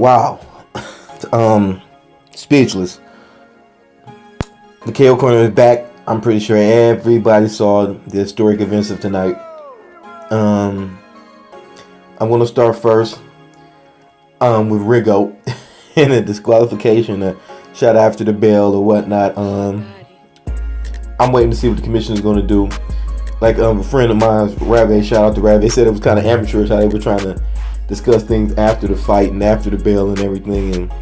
Wow. Speechless. The KO corner is back. I'm pretty sure everybody saw the historic events of tonight. I'm gonna start first with Rigo and a disqualification, a shot after the bell or whatnot. I'm waiting to see what the commission is gonna do. Like a friend of mine, Rave, shout out to Rave, they said it was kind of amateurish how they were trying to discuss things after the fight and after the bell and everything and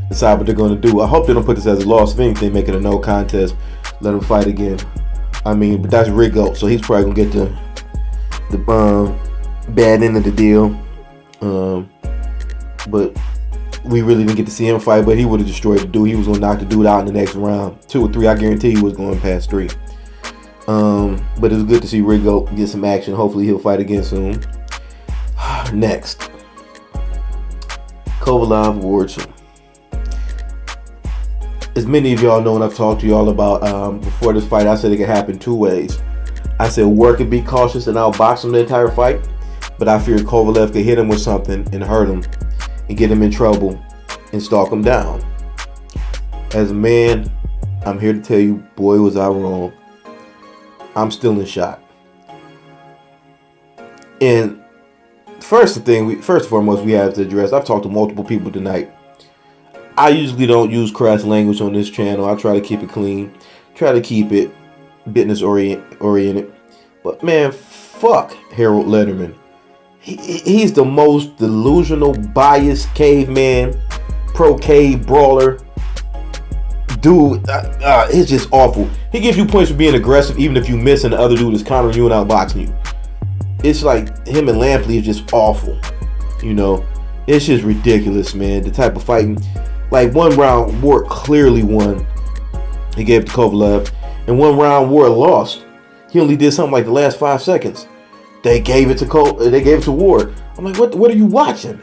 decide what they're going to do. I hope they don't put this as a loss. If anything, make it a no contest. Let them fight again. I mean, but that's Rigo, so he's probably going to get the bad end of the deal. But we really didn't get to see him fight, but he would have destroyed the dude. He was going to knock the dude out in the next round. 2 or 3, I guarantee he was going past 3. But it was good to see Rigo get some action. Hopefully he'll fight again soon. Next, Kovalev Ward 2. As many of y'all know, and I've talked to y'all about before this fight, I said it could happen 2 ways. I said Ward could be cautious and outbox him the entire fight, but I feared Kovalev could hit him with something and hurt him and get him in trouble and stalk him down. As a man, I'm here to tell you, boy, was I wrong. I'm still in shock. And first and foremost, we have to address, I've talked to multiple people tonight. I usually don't use crass language on this channel. I try to keep it clean. Try to keep it business oriented. But man, fuck Harold Letterman. He's the most delusional, biased caveman, pro-cave brawler. Dude, it's just awful. He gives you points for being aggressive even if you miss and the other dude is countering you and outboxing you. It's like him and Lampley is just awful. You know, it's just ridiculous, man. The type of fighting. Like 1 round, Ward clearly won. He gave it to Kovalev. And 1 round, Ward lost. He only did something like the last 5 seconds. They gave it to Ward. I'm like, what are you watching?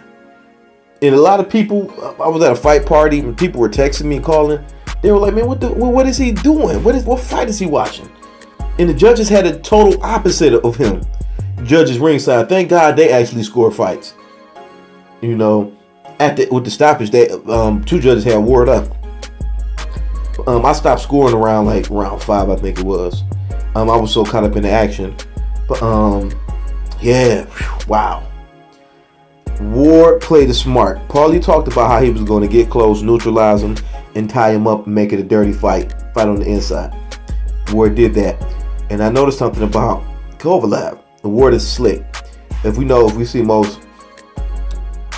And a lot of people, I was at a fight party and people were texting me and calling. They were like, man, what is he doing? What fight is he watching? And the judges had a total opposite of him. Judges ringside. Thank God they actually scored fights. You know, with the stoppage, they 2 judges had Ward up. I stopped scoring around like round 5, I think it was. I was so caught up in the action. But yeah, wow. Ward played it smart. Paulie talked about how he was going to get close, neutralize him, and tie him up and make it a dirty fight on the inside. Ward did that. And I noticed something about Kovalev. The Ward is slick. If we see most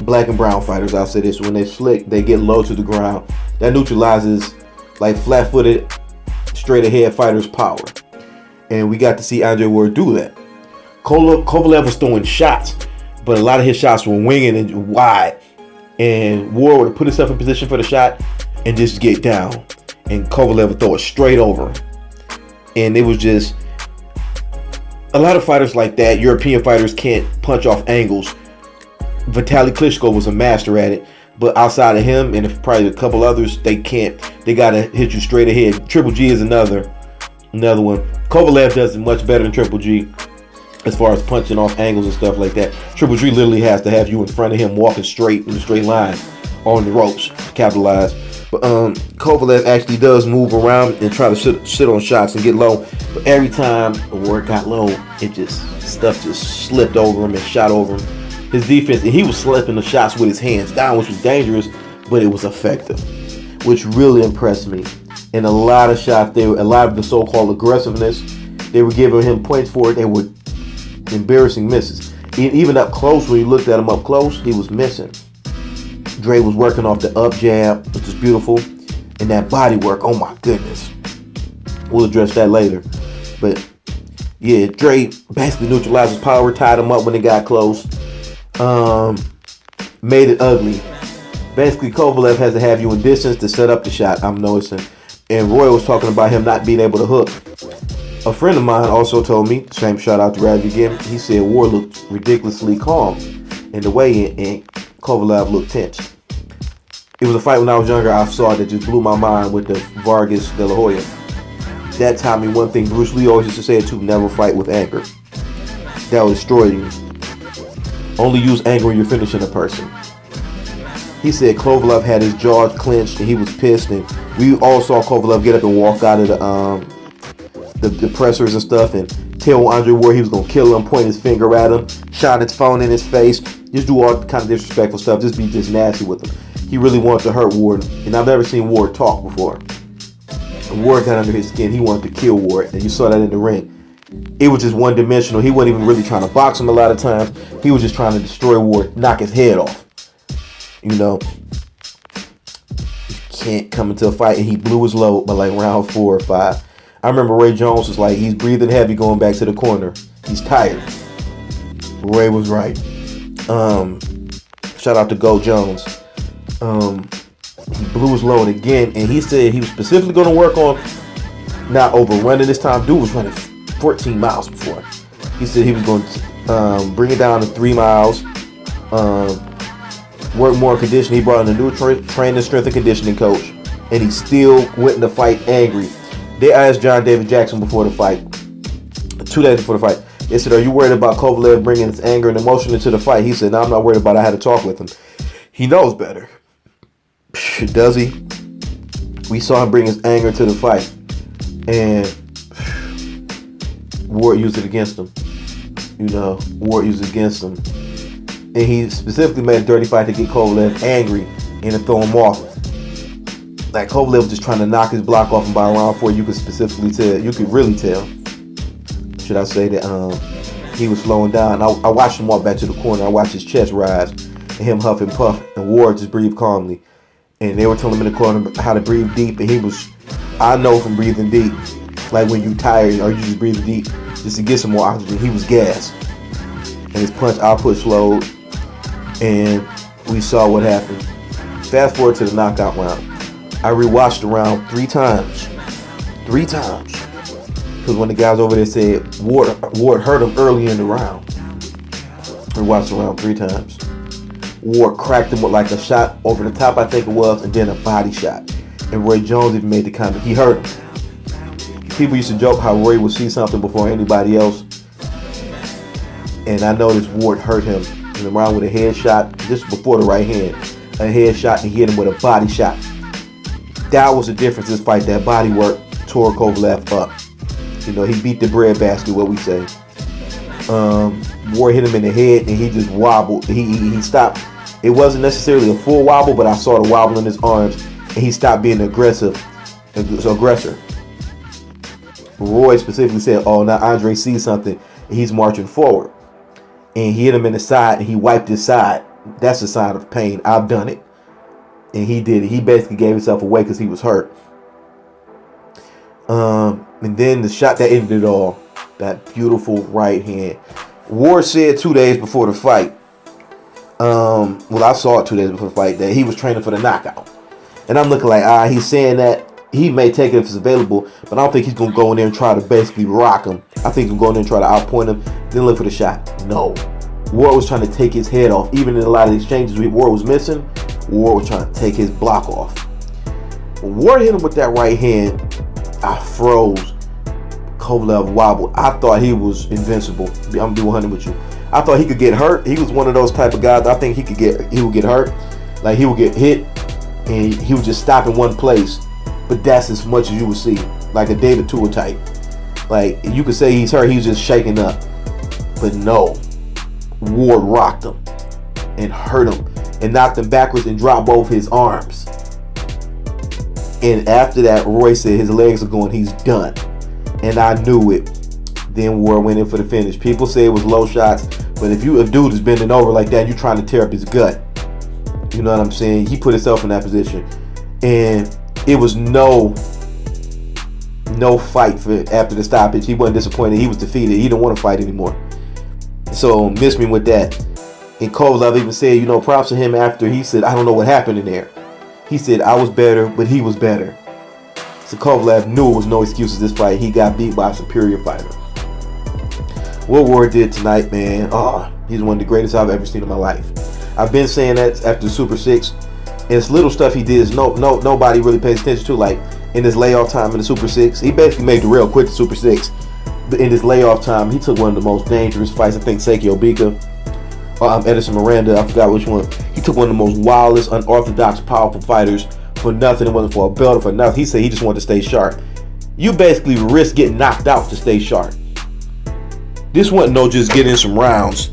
black and brown fighters, I'll say this, when they're slick, they get low to the ground. That neutralizes like flat-footed, straight-ahead fighters' power. And we got to see Andre Ward do that. Kovalev was throwing shots, but a lot of his shots were winging and wide. And Ward would put himself in position for the shot and just get down. And Kovalev would throw it straight over. And it was just, a lot of fighters like that, European fighters, can't punch off angles. Vitaly Klitschko was a master at it, but outside of him and probably a couple others, they can't. They gotta hit you straight ahead. Triple G is another one. Kovalev does it much better than Triple G as far as punching off angles and stuff like that. Triple G literally has to have you in front of him walking straight in a straight line on the ropes to capitalize. But Kovalev actually does move around and try to sit on shots and get low. But every time the Ward got low, stuff just slipped over him and shot over him. His defense, and he was slipping the shots with his hands down, which was dangerous, but it was effective, which really impressed me. And a lot of shots, a lot of the so-called aggressiveness, they were giving him points for it. They were embarrassing misses. Even up close, when you looked at him up close, he was missing. Dre was working off the up jab, which is beautiful, and that body work, oh my goodness. We'll address that later. But yeah, Dre basically neutralized his power, tied him up when it got close. Made it ugly. Basically, Kovalev has to have you in distance to set up the shot, I'm noticing. And Roy was talking about him not being able to hook. A friend of mine also told me, same shout out to Ravi again, he said Ward looked ridiculously calm in the weigh-in and Kovalev looked tense. It was a fight when I was younger I saw that just blew my mind with the Vargas De La Hoya. That taught me one thing Bruce Lee always used to say too, never fight with anger. That will destroy you. Only use anger when you're finishing a person. He said Kovalev had his jaws clenched and he was pissed, and we all saw Kovalev get up and walk out of the pressers and stuff and tell Andre Ward he was gonna kill him, point his finger at him, shot his phone in his face, just do all kind of disrespectful stuff, just be just nasty with him. He really wanted to hurt Ward, and I've never seen Ward talk before. Ward got under his skin. He wanted to kill Ward, and you saw that in the ring. It was just one-dimensional. He wasn't even really trying to box him a lot of times. He was just trying to destroy Ward, knock his head off. You know, you can't come into a fight, and he blew his load by like round 4 or 5. I remember Ray Jones was like, he's breathing heavy going back to the corner. He's tired. Ray was right. Shout out to Go Jones. He blew his load again, and he said he was specifically going to work on not overrunning this time. Dude was running 14 miles before. He said he was going to bring it down to 3 miles, work more conditioning. He brought in a new training, strength, and conditioning coach, and he still went in the fight angry. They asked John David Jackson before the fight, 2 days before the fight, they said, are you worried about Kovalev bringing his anger and emotion into the fight? He said, no, I'm not worried about it. I had to talk with him. He knows better. Does he? We saw him bring his anger to the fight, and Ward used it against him. You know, Ward used it against him, and he specifically made a dirty fight to get Kovalev angry and to throw him off. Like Kovalev was just trying to knock his block off, and by round 4, you could specifically tell. You could really tell. Should I say that he was slowing down? I watched him walk back to the corner. I watched his chest rise, and him huff and puff, and Ward just breathed calmly. And they were telling him in the corner how to breathe deep, and he was, I know from breathing deep, like when you tired or you just breathe deep, just to get some more oxygen, he was gassed. And his punch output slowed, and we saw what happened. Fast forward to the knockout round. I rewatched the round 3 times. 3 times. Because when the guys over there said Ward hurt him early in the round. I rewatched the round 3 times. Ward cracked him with like a shot over the top, I think it was, and then a body shot. And Roy Jones even made the comment, he hurt him. People used to joke how Roy would see something before anybody else. And I noticed Ward hurt him in the round with a head shot, just before the right hand. A head shot, and he hit him with a body shot. That was the difference in this fight. That body work tore Kovalev up. You know, he beat the breadbasket, what we say. Ward hit him in the head, and he just wobbled. He stopped. It wasn't necessarily a full wobble, but I saw the wobble in his arms, and he stopped being aggressor. Roy specifically said, oh, now Andre sees something, and he's marching forward. And he hit him in the side, and he wiped his side. That's a sign of pain. I've done it. And he did it. He basically gave himself away because he was hurt. And then the shot that ended it all, that beautiful right hand. Ward said 2 days before the fight, well, I saw it 2 days before the fight, that he was training for the knockout. And I'm looking like, he's saying that he may take it if it's available, but I don't think he's going to go in there and try to basically rock him. I think he's going to go in there and try to outpoint him, then look for the shot. No. Ward was trying to take his head off. Even in a lot of exchanges Ward was missing, Ward was trying to take his block off. When Ward hit him with that right hand, I froze. Kovalev wobbled. I thought he was invincible. I'm gonna be 100 with you. I thought he could get hurt. He was one of those type of guys. I think he would get hurt. Like he would get hit, and he would just stop in one place. But that's as much as you would see, like a David Tua type. Like you could say he's hurt. He's just shaking up. But no, Ward rocked him and hurt him and knocked him backwards and dropped both his arms. And after that, Roy said his legs are going. He's done. And I knew it. Then Ward went in for the finish. People say it was low shots, but if dude is bending over like that, you're trying to tear up his gut. You know what I'm saying? He put himself in that position, and it was no fight for after the stoppage. He wasn't disappointed. He was defeated. He didn't want to fight anymore. So miss me with that. And Kovalev even said, you know, props to him after. He said, I don't know what happened in there. He said, I was better, but he was better. So Kovalev knew it was no excuses this fight. He got beat by a superior fighter. What Ward did tonight, man, he's one of the greatest I've ever seen in my life. I've been saying that after the Super 6. And it's little stuff he did is nobody really pays attention to. Like in his layoff time in the Super 6, he basically made the rail quit the Super 6. But in his layoff time, he took one of the most dangerous fights. I think Seiki Obika. Edison Miranda, I forgot which one. He took one of the most wildest, unorthodox, powerful fighters for nothing. It wasn't for a belt or for nothing. He said he just wanted to stay sharp. You basically risk getting knocked out to stay sharp. This wasn't no just get in some rounds.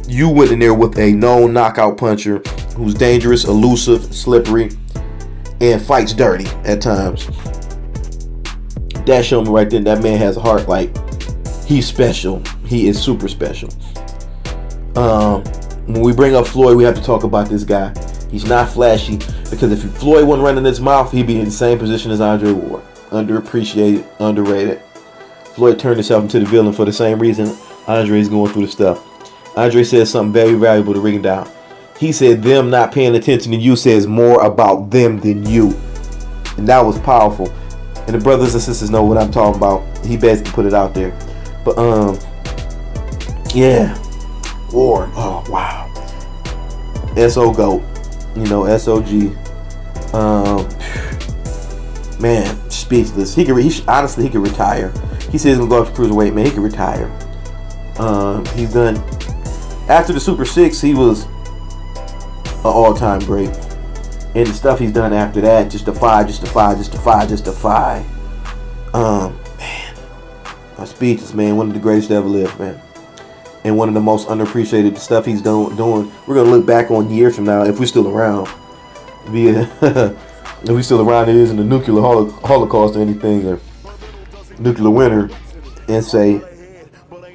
You went in there with a known knockout puncher who's dangerous, elusive, slippery, and fights dirty at times. That showed me right then that man has a heart. Like, he's special. He is super special. When we bring up Floyd, we have to talk about this guy. He's not flashy, because if Floyd wasn't running his mouth, he'd be in the same position as Andre Ward. Underappreciated, underrated. Floyd turned himself into the villain for the same reason Andre's going through the stuff. Andre said something very valuable to Rigo. He said them not paying attention to you says more about them than you. And that was powerful. And the brothers and sisters know what I'm talking about. He basically put it out there. But yeah. Ward. Oh wow. SO GOAT. You know, SOG. Man, speechless. Honestly, he could retire. He says he's gonna go up to cruiserweight, man. He could retire. He's done. After the Super 6, he was an all-time great. And the stuff he's done after that, just defy. Man, I'm speechless, man. One of the greatest to ever live, man. And one of the most underappreciated stuff he's doing. We're gonna look back on years from now, if we're still around. If we're still around, it isn't a nuclear holocaust or anything, or nuclear winter, and say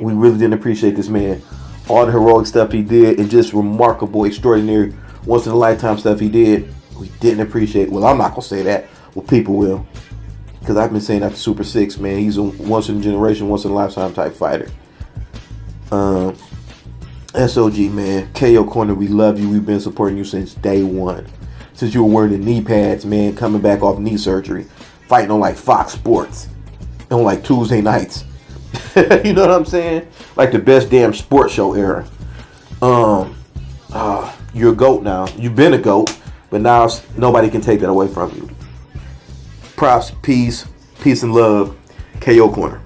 we really didn't appreciate this man. All the heroic stuff he did, and just remarkable, extraordinary, once in a lifetime stuff he did, we didn't appreciate. Well, I'm not gonna say that. Well, people will, because I've been saying after Super 6, man, he's a once in a generation, once in a lifetime type fighter. SOG, man, KO Corner, we love you. We've been supporting you since day one, since you were wearing the knee pads, man, coming back off knee surgery, fighting on like Fox Sports on like Tuesday nights. You know what I'm saying? Like the best damn sports show era. You're a GOAT now. You've been a GOAT, but now nobody can take that away from you. Props, peace and love. KO Corner.